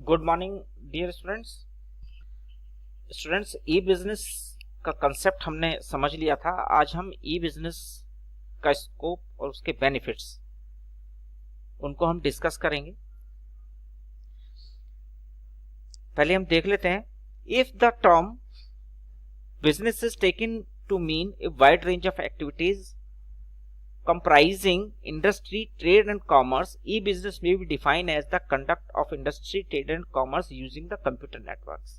Good morning dear students e business का concept हमने समझ लिया था। आज हम ई बिजनेस का स्कोप और उसके बेनिफिट्स उनको हम डिस्कस करेंगे। पहले हम देख लेते हैं, if the term business is taken to mean a wide range of activities comprising industry, trade and commerce, e-business may be defined as the conduct of industry, trade and commerce using the computer networks।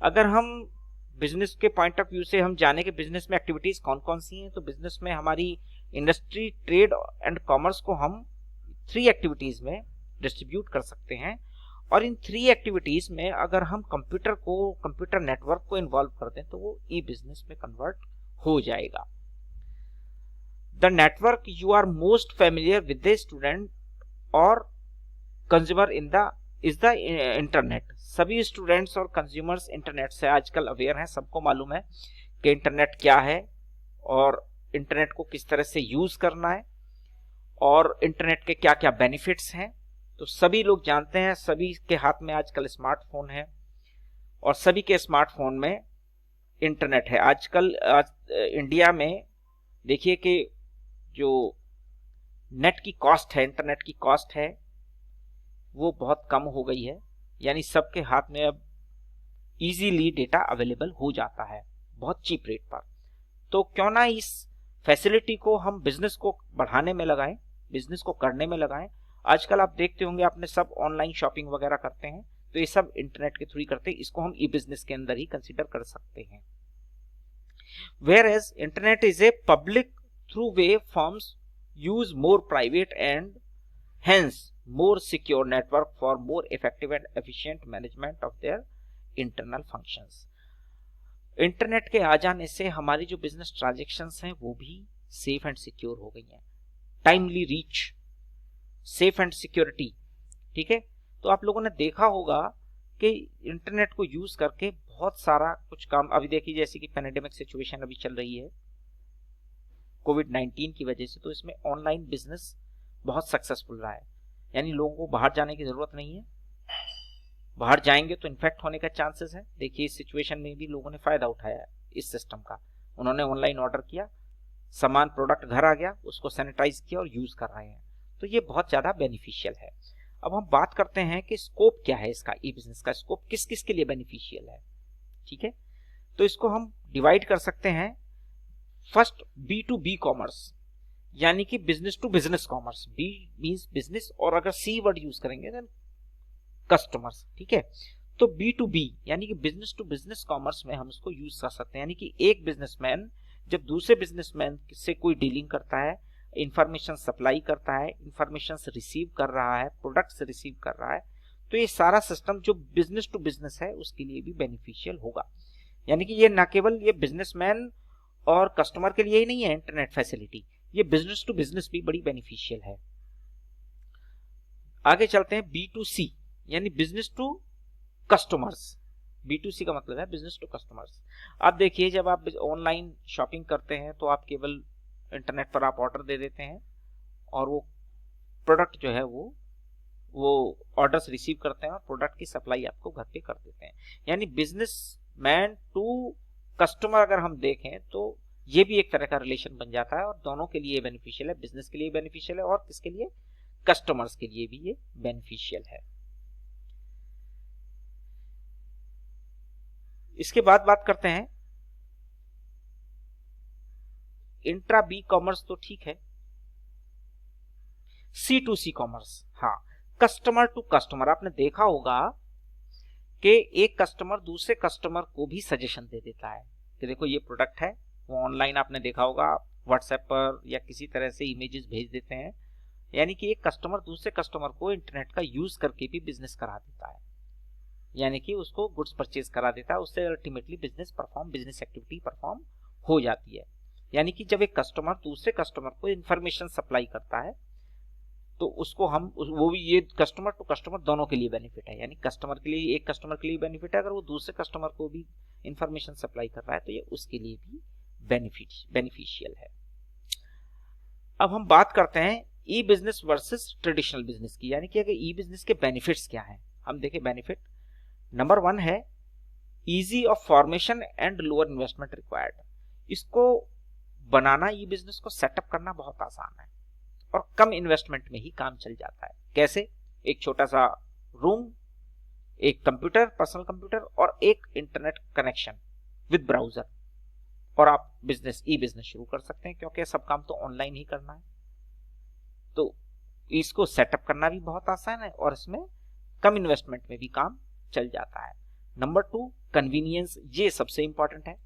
अगर हम business के point of view से हम जाने के business में activities कौन कौन सी हैं, तो बिजनेस में हमारी इंडस्ट्री, ट्रेड एंड कॉमर्स को हम 3 एक्टिविटीज में डिस्ट्रीब्यूट कर सकते हैं। और इन 3 एक्टिविटीज में अगर हम कंप्यूटर नेटवर्क को इन्वॉल्व कर दें तो वो ई बिजनेस में कन्वर्ट हो जाएगा। The network you are most familiar with the student or consumer is the internet। सभी स्टूडेंट्स और कंज्यूमर्स इंटरनेट से आजकल अवेयर हैं। सबको मालूम है कि इंटरनेट क्या है और इंटरनेट को किस तरह से यूज करना है और इंटरनेट के क्या क्या बेनिफिट्स हैं। तो सभी लोग जानते हैं, सभी के हाथ में आजकल स्मार्टफोन है और सभी के स्मार्टफोन में इंटरनेट है। आजकल इंडिया में देखिए कि जो नेट की कॉस्ट है, इंटरनेट की कॉस्ट है, वो बहुत कम हो गई है। यानी सबके हाथ में अब इजीली डेटा अवेलेबल हो जाता है बहुत चीप रेट पर। तो क्यों ना इस फैसिलिटी को हम बिजनेस को बढ़ाने में लगाएं, बिजनेस को करने में लगाएं। आजकल आप देखते होंगे, आपने सब ऑनलाइन शॉपिंग वगैरह करते हैं, तो ये सब इंटरनेट के थ्रू ही करते हैं। इसको हम ई बिजनेस के अंदर ही कंसिडर कर सकते हैं। Whereas internet is a public through way firms use more private and hence more secure network for more effective and efficient management of their internal functions। Internet के आ जाने से हमारी जो बिजनेस ट्रांजैक्शंस हैं वो भी सेफ एंड सिक्योर हो गई हैं। Timely reach, safe and security, ठीक है। तो आप लोगों ने देखा होगा कि इंटरनेट को यूज करके बहुत सारा कुछ काम, अभी देखिए जैसे कि पैंडेमिक सिचुएशन अभी चल रही है कोविड-19 की वजह से, तो इसमें ऑनलाइन बिजनेस बहुत सक्सेसफुल रहा है। यानी लोगों को बाहर जाने की जरूरत नहीं है, बाहर जाएंगे तो इन्फेक्ट होने का चांसेस है। देखिए इस सिचुएशन में भी लोगों ने फायदा उठाया है इस सिस्टम का। उन्होंने ऑनलाइन ऑर्डर किया, सामान प्रोडक्ट घर आ गया, उसको सैनिटाइज किया और यूज कर रहे हैं। तो ये बहुत ज्यादा बेनिफिशियल है। अब हम बात करते हैं कि स्कोप क्या है इसका, ई बिजनेस का स्कोप किस किस के लिए बेनिफिशियल है, ठीक है। तो इसको हम डिवाइड कर सकते हैं। First, B to B commerce, यानी कि business to business commerce. B means business और अगर सी वर्ड यूज करेंगे देन कस्टमर्स, ठीक है। तो बी टू बी यानी कि बिजनेस टू बिजनेस कॉमर्स में हम इसको यूज कर सकते हैं। यानी कि एक बिजनेसमैन जब दूसरे बिजनेसमैन से कोई डीलिंग करता है, इंफॉर्मेशन सप्लाई करता है, इंफॉर्मेशन रिसीव कर रहा है, प्रोडक्ट्स रिसीव कर रहा है, तो ये सारा सिस्टम जो बिजनेस टू बिजनेस है उसके लिए भी बेनिफिशियल होगा। यानी कि ये न केवल ये बिजनेसमैन और कस्टमर के लिए ही नहीं है इंटरनेट फैसिलिटी, ये बिजनेस टू बिजनेस भी बड़ी बेनिफिशियल है। आगे चलते हैं बी टू सी, यानी business to customers. B to C का मतलब है बिजनेस टू कस्टमर्स। आप देखिए जब आप ऑनलाइन शॉपिंग करते हैं तो आप केवल इंटरनेट पर आप ऑर्डर दे देते हैं और वो प्रोडक्ट जो है वो ऑर्डर्स रिसीव करते हैं और प्रोडक्ट की सप्लाई आपको घर पे कर देते हैं। यानी बिजनेस मैन टू कस्टमर अगर हम देखें तो ये भी एक तरह का रिलेशन बन जाता है और दोनों के लिए बेनिफिशियल है। बिजनेस के लिए बेनिफिशियल है और किसके लिए, कस्टमर्स के लिए भी ये बेनिफिशियल है। इसके बाद बात करते हैं इंट्रा बी कॉमर्स, तो ठीक है। सी टू सी कॉमर्स, हाँ, कस्टमर टू कस्टमर। आपने देखा होगा कि एक कस्टमर दूसरे कस्टमर को भी सजेशन दे देता है कि देखो ये प्रोडक्ट है। वो ऑनलाइन आपने देखा होगा, व्हाट्सएप पर या किसी तरह से इमेजेस भेज देते हैं। यानी कि एक कस्टमर दूसरे कस्टमर को इंटरनेट का यूज करके भी बिजनेस करा देता है, यानी कि उसको गुड्स परचेज करा देता है। उससे अल्टीमेटली बिजनेस एक्टिविटी परफॉर्म हो जाती है। यानी कि जब एक कस्टमर दूसरे कस्टमर को इंफॉर्मेशन सप्लाई करता है तो उसको हम वो भी, ये कस्टमर टू कस्टमर दोनों के लिए बेनिफिट है। यानी कस्टमर के लिए, एक कस्टमर के लिए बेनिफिट है, अगर वो दूसरे कस्टमर को भी इंफॉर्मेशन सप्लाई कर रहा है तो ये उसके लिए भी बेनिफिशियल है। अब हम बात करते हैं ई बिजनेस वर्सेस ट्रेडिशनल बिजनेस की, यानी कि अगर ई बिजनेस के बेनिफिट्स क्या हैं। हम देखें बेनिफिट। नंबर 1 है easy of formation and lower investment required. इसको बनाना, ई बिजनेस को सेटअप करना बहुत आसान है और कम इन्वेस्टमेंट में ही काम चल जाता है। कैसे? एक छोटा सा रूम, एक कंप्यूटर, पर्सनल कंप्यूटर और एक इंटरनेट कनेक्शन विद ब्राउजर, और आप बिजनेस, ई बिजनेस शुरू कर सकते हैं, क्योंकि सब काम तो ऑनलाइन ही करना है। तो इसको सेटअप करना भी बहुत आसान है और इसमें कम इन्वेस्टमेंट में भी काम चल जाता है। नंबर 2 कन्वीनियंस, ये सबसे इंपॉर्टेंट है,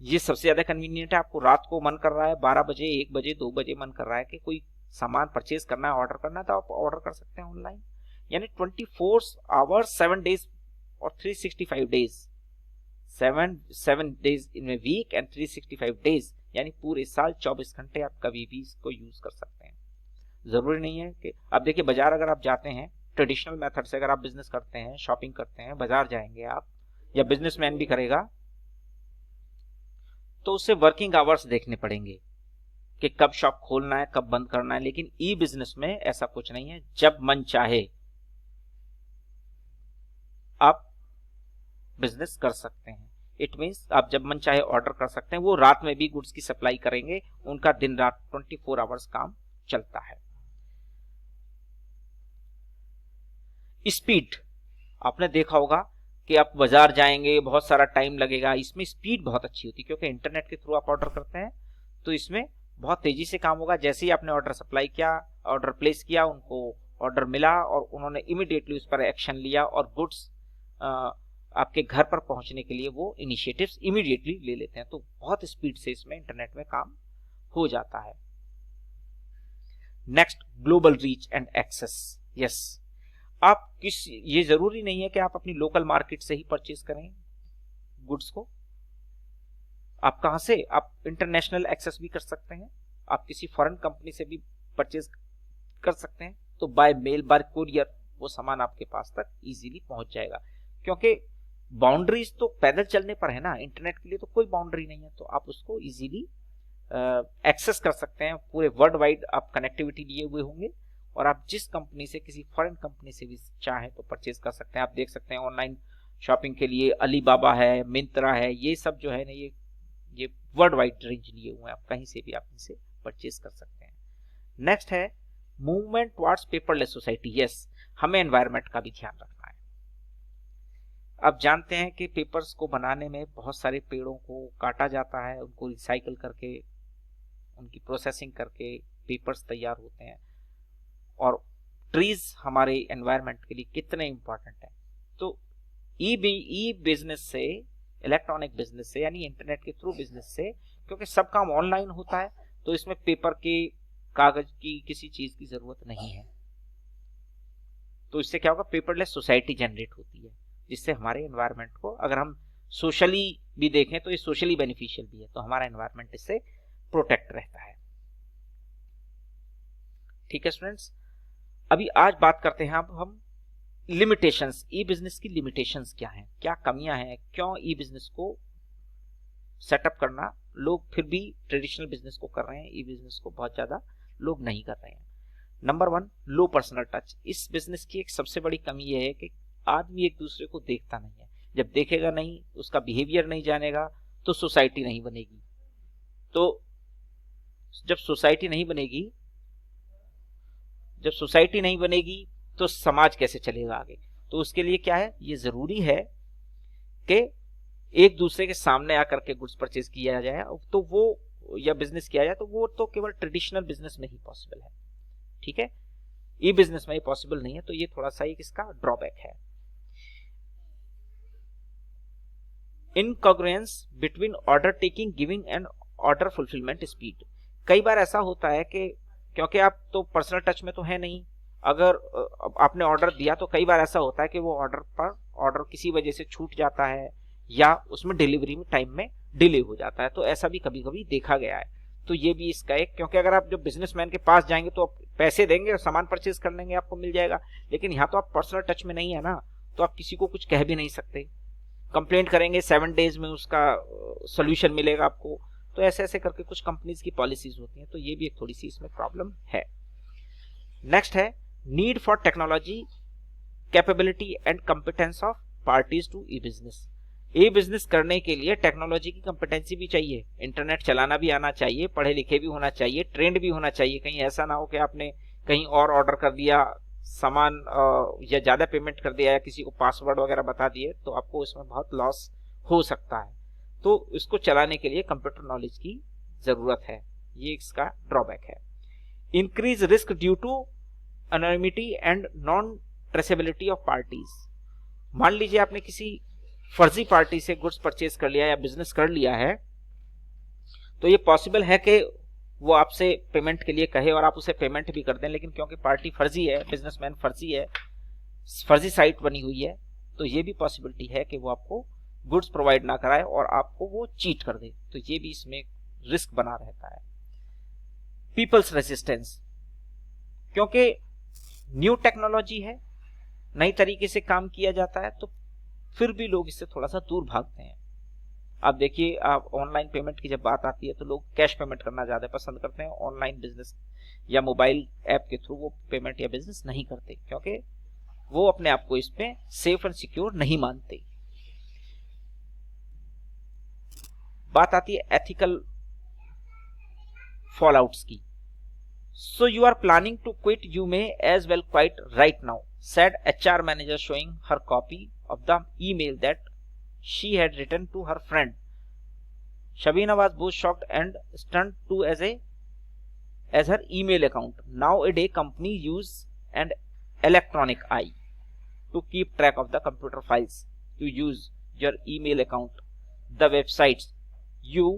ये सबसे ज्यादा कन्वीनियंट है। आपको रात को मन कर रहा है 12 बजे, 1 बजे, 2 बजे मन कर रहा है कि कोई सामान परचेज करना है, ऑर्डर करना है, तो आप ऑर्डर कर सकते हैं ऑनलाइन। यानी 24 आवर्स 7 डेज और 365 days, 7 days in a week and 365 days, यानी पूरे साल 24 घंटे आप कभी भी इसको यूज कर सकते हैं। जरूरी नहीं है कि आप देखिए, बाजार अगर आप जाते हैं ट्रेडिशनल मेथड से, अगर आप बिजनेस करते हैं, शॉपिंग करते हैं, बाजार जाएंगे आप, या बिजनेसमैन भी करेगा, तो उससे वर्किंग आवर्स देखने पड़ेंगे कि कब शॉप खोलना है, कब बंद करना है। लेकिन ई बिजनेस में ऐसा कुछ नहीं है, जब मन चाहे आप बिजनेस कर सकते हैं। इट मींस आप जब मन चाहे ऑर्डर कर सकते हैं। वो रात में भी गुड्स की सप्लाई करेंगे, उनका दिन रात 24 आवर्स काम चलता है। स्पीड, आपने देखा होगा कि आप बाजार जाएंगे, बहुत सारा टाइम लगेगा, इसमें स्पीड बहुत अच्छी होती है क्योंकि इंटरनेट के थ्रू आप ऑर्डर करते हैं, तो इसमें बहुत तेजी से काम होगा। जैसे ही आपने ऑर्डर सप्लाई किया, ऑर्डर प्लेस किया, उनको ऑर्डर मिला और उन्होंने इमीडिएटली उस पर एक्शन लिया और गुड्स आपके घर पर पहुंचने के लिए वो इनिशिएटिव्स इमीडिएटली ले लेते हैं। तो बहुत स्पीड से इसमें इंटरनेट में काम हो जाता है। Next, global reach and access. Yes, आप ये जरूरी नहीं है कि आप अपनी लोकल मार्केट से ही परचेज करें गुड्स को। आप कहां से, आप इंटरनेशनल एक्सेस भी कर सकते हैं, आप किसी फॉरेन कंपनी से भी परचेज कर सकते हैं। तो बाय मेल, बाय कुरियर वो सामान आपके पास तक इजीली पहुंच जाएगा, क्योंकि बाउंड्रीज तो पैदल चलने पर है ना, इंटरनेट के लिए तो कोई बाउंड्री नहीं है। तो आप उसको इजीली एक्सेस कर सकते हैं। पूरे वर्ल्ड वाइड आप कनेक्टिविटी लिए हुए होंगे और आप जिस कंपनी से, किसी फॉरेन कंपनी से भी चाहें तो परचेज कर सकते हैं। आप देख सकते हैं ऑनलाइन शॉपिंग के लिए अलीबाबा है, मिंत्रा है, ये सब जो है ना, ये वर्ल्ड वाइड रेंज लिए हुए हैं, आप कहीं से भी आप इनसे परचेज कर सकते हैं। नेक्स्ट है movement towards paperless society. Yes, हमें एनवायरनमेंट का भी ध्यान रखना है। आप जानते हैं कि पेपर्स को बनाने में बहुत सारे पेड़ों को काटा जाता है, उनको रिसाइकल करके, उनकी प्रोसेसिंग करके पेपर्स तैयार होते हैं, और ट्रीज हमारे एनवायरनमेंट के लिए कितने इंपॉर्टेंट है। तो ई बिजनेस से, इलेक्ट्रॉनिक बिजनेस से, यानी इंटरनेट के थ्रू बिजनेस से, क्योंकि सब काम ऑनलाइन होता है, तो इसमें पेपर के, कागज की, किसी चीज की जरूरत नहीं है। तो इससे क्या होगा, पेपरलेस सोसाइटी जनरेट होती है, जिससे हमारे एनवायरनमेंट को, अगर हम सोशली भी देखें तो ये सोशली बेनिफिशियल भी है, तो हमारा एनवायरनमेंट इससे प्रोटेक्ट रहता है। ठीक है स्टूडेंट्स, अभी आज बात करते हैं अब हम लिमिटेशंस, ई बिजनेस की लिमिटेशंस क्या हैं, क्या कमियां हैं, क्यों ई बिजनेस को सेटअप करना लोग फिर भी ट्रेडिशनल बिजनेस को कर रहे हैं, ई बिजनेस को बहुत ज्यादा लोग नहीं कर रहे हैं। नंबर 1, लो पर्सनल टच। इस बिजनेस की एक सबसे बड़ी कमी यह है कि आदमी एक दूसरे को देखता नहीं है। जब देखेगा नहीं, उसका बिहेवियर नहीं जानेगा, तो सोसाइटी नहीं बनेगी। तो जब सोसाइटी नहीं बनेगी तो समाज कैसे चलेगा आगे। तो उसके लिए क्या है, ये जरूरी है कि एक दूसरे के सामने आकर के गुड्स परचेज किया जाए, तो वो, या बिजनेस किया जाए, तो वो तो केवल ट्रेडिशनल बिजनेस में ही पॉसिबल है। ठीक है, ई बिजनेस में ही पॉसिबल नहीं है, तो ये थोड़ा सा एक इसका ड्रॉबैक है। Incongruence between order taking, giving and order fulfilment speed. कई बार ऐसा होता है कि क्योंकि आप तो पर्सनल टच में तो है नहीं, अगर आपने ऑर्डर दिया तो कई बार ऐसा होता है कि वो ऑर्डर किसी वजह से छूट जाता है, या उसमें डिलीवरी में टाइम में डिले हो जाता है। तो ऐसा भी कभी कभी देखा गया है। तो ये भी इसका एक, क्योंकि अगर आप जो बिजनेसमैन के पास जाएंगे तो आप पैसे देंगे और सामान परचेज कर लेंगे, आपको मिल जाएगा, लेकिन यहाँ तो आप पर्सनल टच में नहीं है ना, तो आप किसी को कुछ कह भी नहीं सकते। कंप्लेंट करेंगे 7 डेज में उसका सोल्यूशन मिलेगा आपको। तो ऐसे ऐसे करके कुछ कंपनीज की पॉलिसीज होती हैं, तो ये भी एक थोड़ी सी इसमें प्रॉब्लम है। नेक्स्ट है need for technology capability and competence of parties to e business. E business करने के लिए टेक्नोलॉजी की कॉम्पिटेंसी भी चाहिए, इंटरनेट चलाना भी आना चाहिए, पढ़े लिखे भी होना चाहिए, ट्रेंड भी होना चाहिए। कहीं ऐसा ना हो कि आपने कहीं और ऑर्डर कर दिया सामान या ज्यादा पेमेंट कर दिया या किसी को पासवर्ड वगैरह बता दिए तो आपको इसमें बहुत लॉस हो सकता है। तो इसको चलाने के लिए कंप्यूटर नॉलेज की जरूरत है, ये इसका ड्रॉबैक है। Increase risk due to anonymity and non traceability of parties. मान लीजिए आपने किसी फर्जी पार्टी से गुड्स परचेज कर लिया या बिजनेस कर लिया है, तो ये पॉसिबल है कि वो आपसे पेमेंट के लिए कहे और आप उसे पेमेंट भी कर दें, लेकिन क्योंकि पार्टी फर्जी है, बिजनेसमैन फर्जी है, फर्जी साइट बनी हुई है, तो ये भी पॉसिबिलिटी है कि वो आपको गुड्स प्रोवाइड ना कराए और आपको वो चीट कर दे। तो ये भी इसमें रिस्क बना रहता है। पीपल्स रेजिस्टेंस, क्योंकि न्यू टेक्नोलॉजी है, नई तरीके से काम किया जाता है, तो फिर भी लोग इससे थोड़ा सा दूर भागते हैं। आप देखिए, आप ऑनलाइन पेमेंट की जब बात आती है तो लोग कैश पेमेंट करना ज्यादा पसंद करते हैं, ऑनलाइन बिजनेस या मोबाइल ऐप के थ्रू वो पेमेंट या बिजनेस नहीं करते, क्योंकि वो अपने आप को इसमें सेफ एंड सिक्योर नहीं मानते। बात आती है एथिकल फॉलआउट्स की। So you are planning to quit, you may as well quit right now, said HR manager showing her copy of the email that she had written to her friend. Shabina was both shocked and stunned too as her email account. Nowadays companies use an electronic eye to keep track of the computer files. To use your email account, the websites you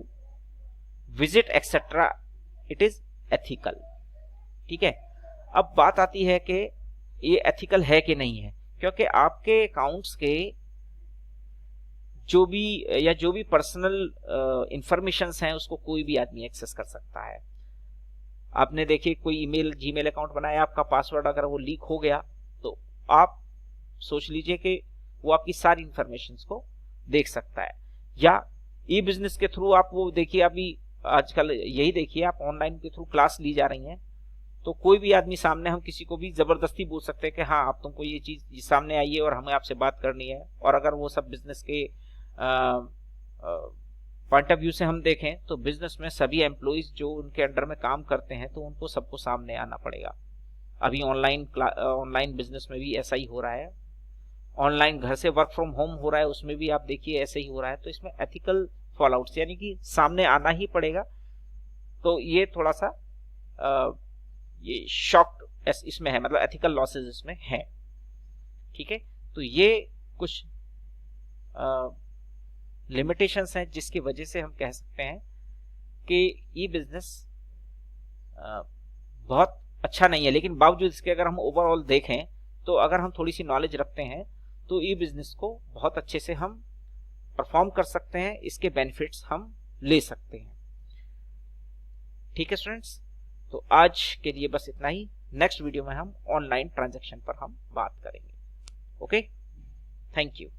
visit etc. It is ethical. ठीक है, अब बात आती है कि ये ethical है कि नहीं है, क्योंकि आपके अकाउंट्स के जो भी पर्सनल इंफॉर्मेशंस हैं उसको कोई भी आदमी एक्सेस कर सकता है। आपने देखिए कोई ईमेल जीमेल अकाउंट बनाया, आपका पासवर्ड अगर वो लीक हो गया तो आप सोच लीजिए कि वो आपकी सारी इंफॉर्मेशंस को देख सकता है। या ई बिजनेस के थ्रू आप वो देखिए, अभी आजकल यही देखिए, आप ऑनलाइन के थ्रू क्लास ली जा रही हैं, तो कोई भी आदमी सामने, हम किसी को भी जबरदस्ती बोल सकते हैं कि हाँ आप तुमको ये चीज सामने आइए और हमें आपसे बात करनी है। और अगर वो सब बिजनेस के पॉइंट ऑफ व्यू से हम देखें तो बिजनेस में सभी एम्प्लॉइज जो उनके अंडर में काम करते हैं तो उनको सबको सामने आना पड़ेगा। अभी ऑनलाइन बिजनेस में भी ऐसा ही हो रहा है, ऑनलाइन घर से वर्क फ्रॉम होम हो रहा है, उसमें भी आप देखिए ऐसे ही हो रहा है। तो इसमें एथिकल फॉलआउट्स यानी कि सामने आना ही पड़ेगा। तो ये थोड़ा सा ये शॉक इसमें है, मतलब एथिकल लॉसेस इसमें है। ठीक है, तो ये कुछ लिमिटेशंस हैं जिसकी वजह से हम कह सकते हैं कि ई बिजनेस बहुत अच्छा नहीं है। लेकिन बावजूद इसके अगर हम ओवरऑल देखें तो अगर हम थोड़ी सी नॉलेज रखते हैं तो ई बिजनेस को बहुत अच्छे से हम परफॉर्म कर सकते हैं, इसके बेनिफिट्स हम ले सकते हैं। ठीक है स्टूडेंट्स, तो आज के लिए बस इतना ही। नेक्स्ट वीडियो में हम ऑनलाइन ट्रांजैक्शन पर हम बात करेंगे। Okay, thank you.